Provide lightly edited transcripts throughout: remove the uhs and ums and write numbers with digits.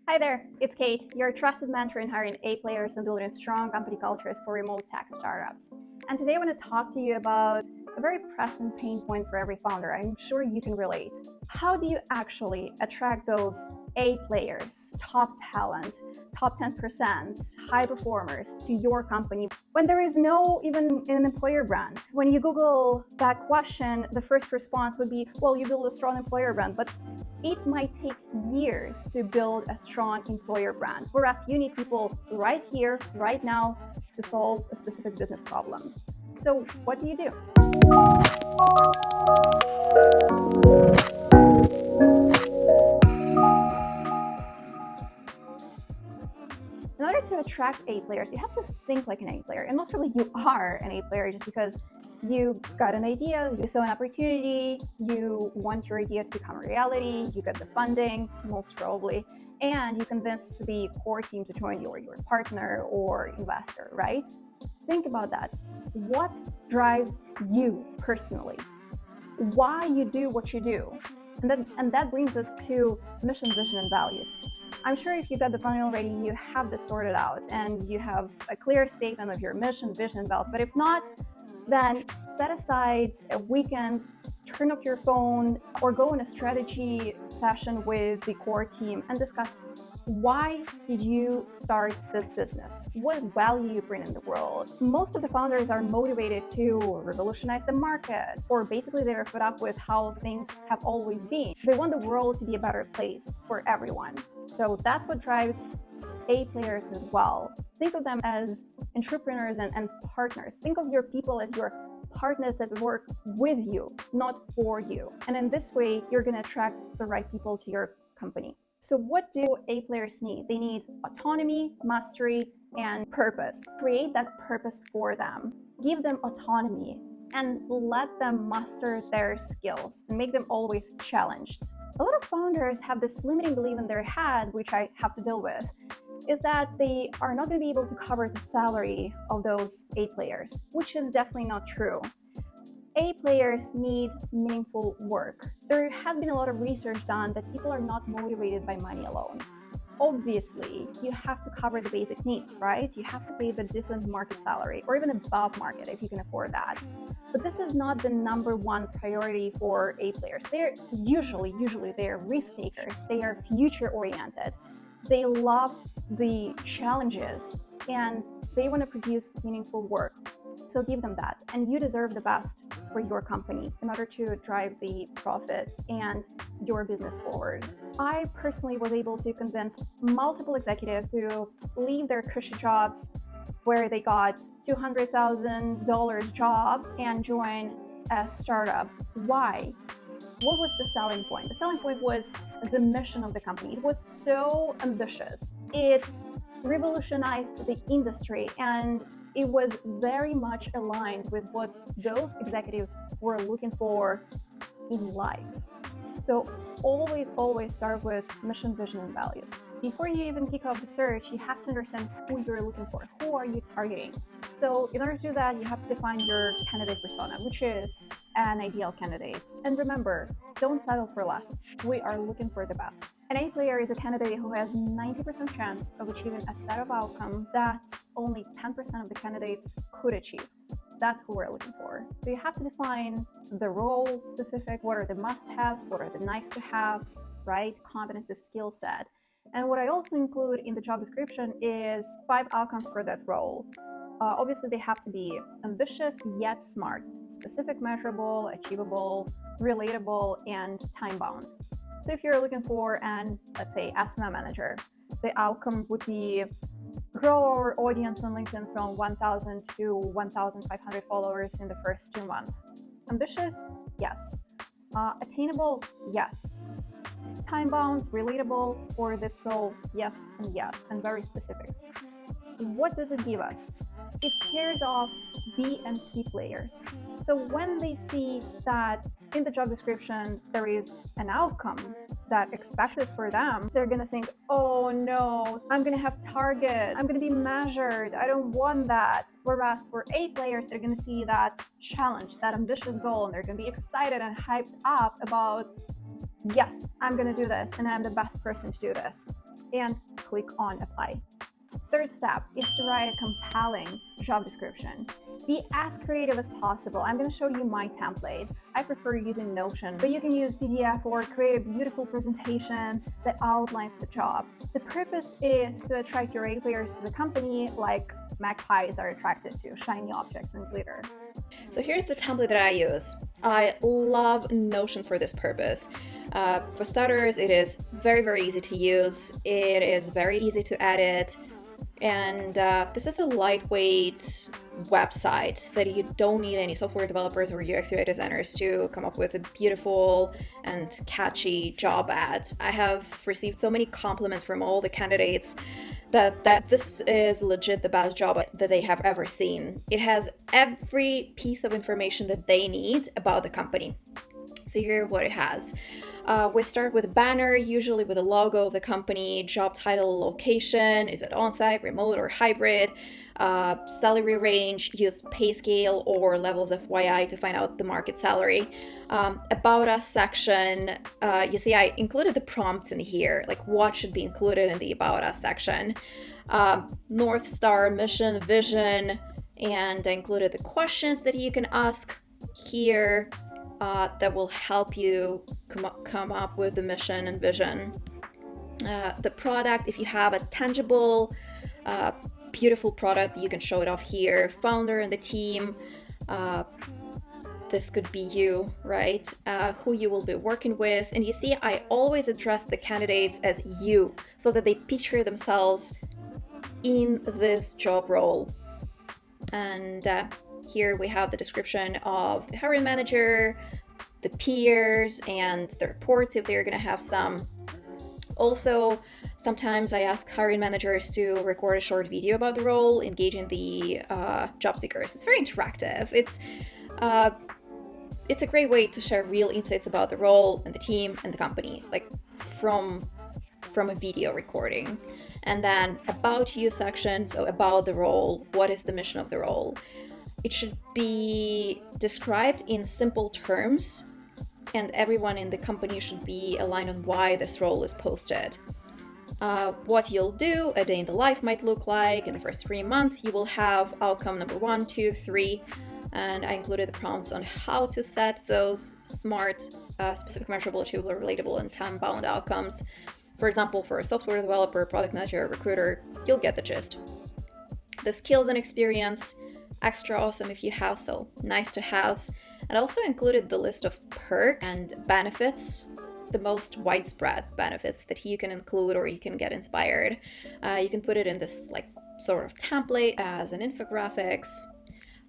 Hi there, it's Kate, your trusted mentor in hiring A players and building strong company cultures for remote tech startups. And today I want to talk to you about a very pressing pain point for every founder. I'm sure you can relate. How do you actually attract those A players, top talent, top 10%, high performers to your company when there is no even an employer brand? When you Google that question, the first response would be, well, you build a strong employer brand, but it might take years to build a strong employer brand, whereas you need people right here, right now, to solve a specific business problem. So what do you do? In order to attract A players, you have to think like an A player. And most probably you are an A player just because you got an idea, you saw an opportunity, you want your idea to become a reality, you got the funding, most probably, and you convinced the core team to join you or your partner or investor, right? Think about that. What drives you personally? Why you do what you do? And that brings us to mission, vision, and values. I'm sure if you got the funnel already, you have this sorted out and you have a clear statement of your mission, vision, and values. But if not, then set aside a weekend, turn off your phone, or go on a strategy session with the core team and discuss why did you start this business? What value you bring in the world? Most of the founders are motivated to revolutionize the market, or basically they're fed up with how things have always been. They want the world to be a better place for everyone. So that's what drives A players as well. Think of them as entrepreneurs and partners. Think of your people as your partners that work with you, not for you. And in this way, you're going to attract the right people to your company. So what do A players need? They need autonomy, mastery, and purpose. Create that purpose for them. Give them autonomy and let them master their skills and make them always challenged. A lot of founders have this limiting belief in their head, which I have to deal with, is that they are not going to be able to cover the salary of those A players, which is definitely not true. A players need meaningful work. There has been a lot of research done that people are not motivated by money alone. Obviously, you have to cover the basic needs, right? You have to pay the decent market salary or even above market if you can afford that. But this is not the number one priority for A players. They're usually they're risk takers. They are future oriented. They love the challenges and they want to produce meaningful work. So give them that. And you deserve the best for your company in order to drive the profit and your business forward. I personally was able to convince multiple executives to leave their cushy jobs where they got $200,000 job and join a startup. Why? What was the selling point? The selling point was the mission of the company. It was so ambitious. It revolutionized the industry and it was very much aligned with what those executives were looking for in life. So always start with mission, vision, and values. Before you even kick off the search, you have to understand who you're looking for. Who are you targeting? So in order to do that, you have to define your candidate persona, which is an ideal candidate. And remember, don't settle for less. We are looking for the best. An A player is a candidate who has 90% chance of achieving a set of outcomes that only 10% of the candidates could achieve. That's who we're looking for. So you have to define the role specific, what are the must-haves, what are the nice-to-haves, right? Competency, skill set. And what I also include in the job description is 5 outcomes for that role. Obviously, they have to be ambitious yet smart, specific, measurable, achievable, relatable, and time-bound. So if you're looking for an, let's say, SMM manager, the outcome would be grow our audience on LinkedIn from 1,000 to 1,500 followers in the first 2 months. Ambitious? Yes. Attainable? Yes. Time-bound, relatable for this role? Yes, and very specific. What does it give us? It scares off B and C players. So when they see that in the job description there is an outcome that expected for them, they're going to think, oh no, I'm going to have target, I'm going to be measured, I don't want that. Whereas for A players, they're going to see that challenge, that ambitious goal, and they're going to be excited and hyped up about, yes, I'm going to do this and I'm the best person to do this. and click on apply. Third step is to write a compelling job description. Be as creative as possible. I'm going to show you my template. I prefer using Notion, but you can use PDF or create a beautiful presentation that outlines the job. The purpose is to attract your A players to the company like magpies are attracted to shiny objects and glitter. So here's the template that I use. I love Notion for this purpose. For starters, it is very, very easy to use. It is very easy to edit. And this is a lightweight website that you don't need any software developers or UX UI designers to come up with a beautiful and catchy job ads. I have received so many compliments from all the candidates that this is legit the best job that they have ever seen. It has every piece of information that they need about the company. So here's what it has. We start with a banner, usually with a logo of the company, job title, location, is it on-site, remote, or hybrid, salary range, use pay scale or levels of YI to find out the market salary. About us section, you see I included the prompts in here, like what should be included in the About Us section. North Star, mission, vision, and I included the questions that you can ask here. That will help you come up with the mission and vision. The product, if you have a tangible, beautiful product, you can show it off here. Founder and the team, this could be you, right? Who you will be working with. And you see, I always address the candidates as you, so that they picture themselves in this job role. And here we have the description of the hiring manager, the peers, and the reports if they're going to have some. Also, sometimes I ask hiring managers to record a short video about the role, engaging the job seekers. It's very interactive. It's a great way to share real insights about the role and the team and the company, like from a video recording. And then about you section, so about the role, what is the mission of the role? It should be described in simple terms, and everyone in the company should be aligned on why this role is posted. What you'll do, a day in the life might look like. In the first 3 months, you will have outcome number 1, 2, 3, and I included the prompts on how to set those smart, specific, measurable, achievable, relatable, and time-bound outcomes. For example, for a software developer, product manager, recruiter, you'll get the gist. The skills and experience, extra awesome if you have, so nice to have. And also included the list of perks and benefits, the most widespread benefits that you can include or you can get inspired. You can put it in this like sort of template as an infographics.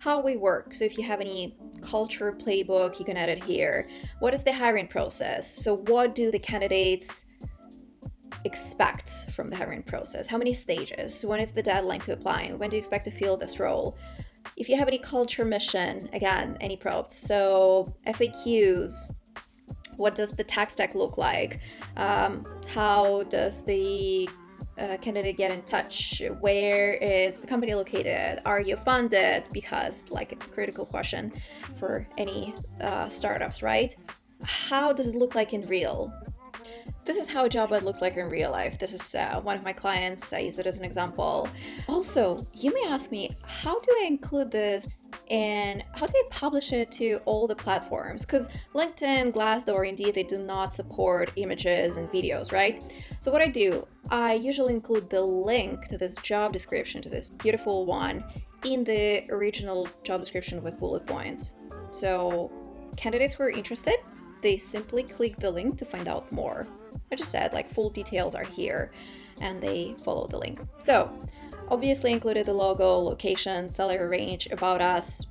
How we work, so if you have any culture playbook, you can add it here. What is the hiring process? So what do the candidates expect from the hiring process? How many stages? When is the deadline to apply? And when do you expect to fill this role? If you have any culture mission, again, any prompts. So FAQs, what does the tech stack look like? How does the candidate get in touch? Where is the company located? Are you funded? Because like it's a critical question for any startups, right? How does it look like in real? This is how a job ad looks like in real life. This is one of my clients. I use it as an example. Also, you may ask me, how do I include this and how do I publish it to all the platforms? Because LinkedIn, Glassdoor, Indeed, they do not support images and videos, right? So what I do, I usually include the link to this job description, to this beautiful one, in the original job description with bullet points. So candidates who are interested, they simply click the link to find out more. I just said like full details are here and they follow the link. So obviously included the logo, location, salary range, about us,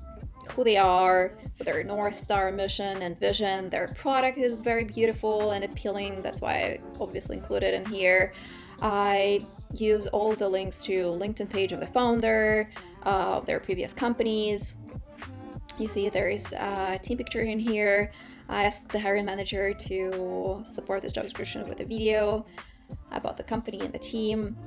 who they are, their North Star mission and vision. Their product is very beautiful and appealing. That's why I obviously included in here. I use all the links to LinkedIn page of the founder, their previous companies. You see there is a team picture in here. I asked the hiring manager to support this job description with a video about the company and the team,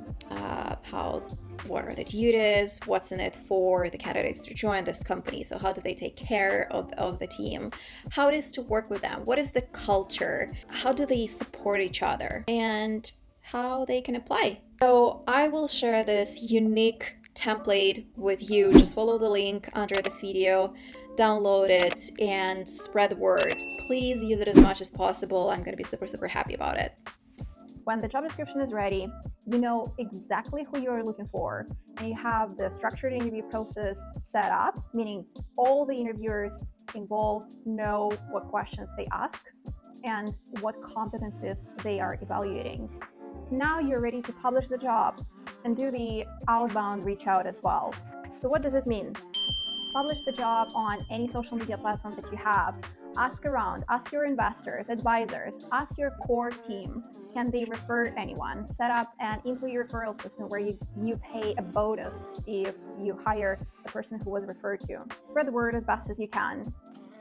what are the duties, what's in it for the candidates to join this company. So how do they take care of the team? How it is to work with them? What is the culture? How do they support each other? And how they can apply. So I will share this unique template with you. Just follow the link under this video, download it, and spread the word. Please use it as much as possible. I'm going to be super, super happy about it. When the job description is ready, you know exactly who you're looking for, and you have the structured interview process set up, meaning all the interviewers involved know what questions they ask and what competencies they are evaluating. Now you're ready to publish the job and do the outbound reach out as well. So what does it mean? Publish the job on any social media platform that you have. Ask around, ask your investors, advisors, ask your core team. Can they refer anyone? Set up an employee referral system where you pay a bonus if you hire the person who was referred to. Spread the word as best as you can.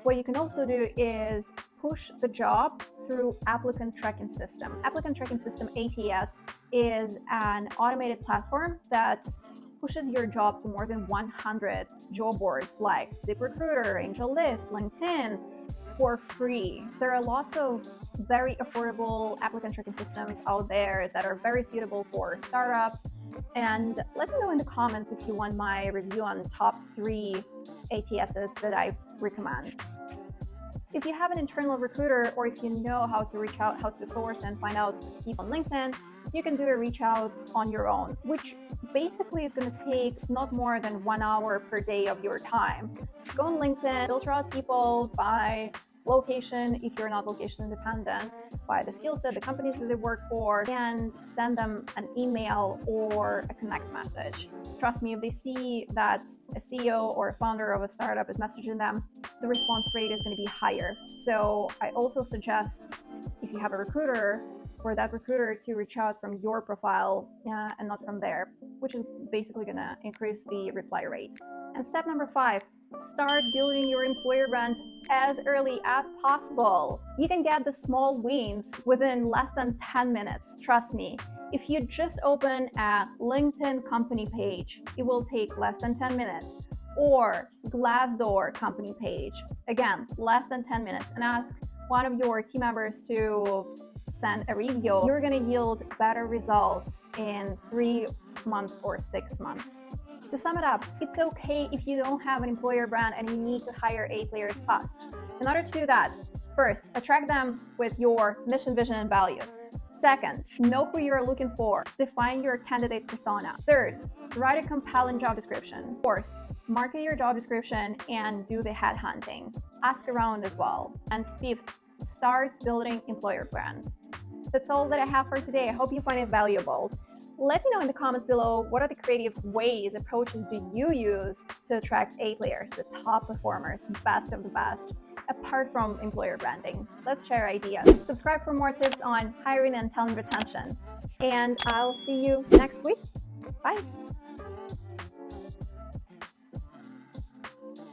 What you can also do is push the job through applicant tracking system. Applicant tracking system, ATS, is an automated platform that pushes your job to more than 100 job boards like ZipRecruiter, AngelList, LinkedIn for free. There are lots of very affordable applicant tracking systems out there that are very suitable for startups. And let me know in the comments if you want my review on top 3 ATSs that I recommend. If you have an internal recruiter, or if you know how to reach out, how to source and find out people on LinkedIn, you can do a reach out on your own, which basically is going to take not more than 1 hour per day of your time. Just go on LinkedIn, filter out people by location, if you're not location independent, by the skill set, the companies that they work for, and send them an email or a connect message. Trust me, if they see that a CEO or a founder of a startup is messaging them, the response rate is going to be higher. So I also suggest, if you have a recruiter, for that recruiter to reach out from your profile and not from there, which is basically going to increase the reply rate. And step number 5, start building your employer brand as early as possible. You can get the small wins within less than 10 minutes. Trust me. If you just open a LinkedIn company page, it will take less than 10 minutes. Or Glassdoor company page, again, less than 10 minutes, and ask one of your team members to send a review. You're going to yield better results in 3 months or 6 months. To sum it up, it's okay if you don't have an employer brand and you need to hire A players fast. In order to do that, first, attract them with your mission, vision, and values. Second, know who you're looking for. Define your candidate persona. Third, write a compelling job description. Fourth, market your job description and do the headhunting. Ask around as well. And fifth, start building employer brands. That's all that I have for today. I hope you find it valuable. Let me know in the comments below, what are the creative ways, approaches do you use to attract A players, the top performers, best of the best, apart from employer branding. Let's share ideas. Subscribe for more tips on hiring and talent retention. And I'll see you next week. Bye.